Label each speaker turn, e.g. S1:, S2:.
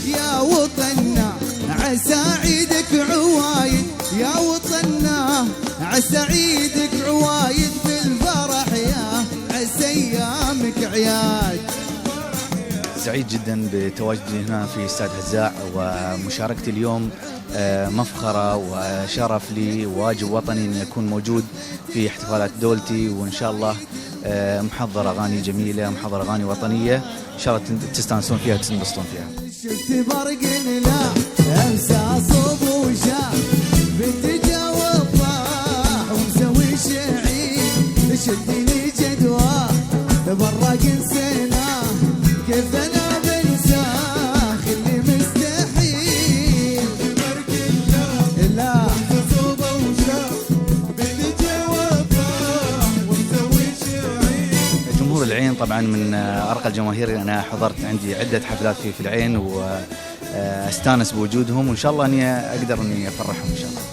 S1: يا وطننا عسى عيدك عوايد، يا وطننا عسى عيدك عوايد بالفرح، يا عسى ايامك عياد.
S2: سعيد جدا بتواجدي هنا في استاد هزاع ومشاركتي اليوم، مفخرة وشرف لي وواجب وطني أن أكون موجود في احتفالات دولتي، وإن شاء الله محضر أغاني جميلة، محضر أغاني وطنية إن شاء الله تستانسون فيها وتنبسطون فيها.
S1: شفت برق لا أمسى صوب وشاف بتجاوب طاح ومسوي شعير، شدني جدوى برق نسينا كيف أنا بنساه خلي مستحيل. برق لا صوب وشاف بتجاوب طاح ومسوي شعير.
S2: جمهور العين طبعا من أرقى الجماهير، أنا حضرت عندي عدة حفلات في العين واستانس بوجودهم، وإن شاء الله أني أقدر أني أفرحهم إن شاء الله.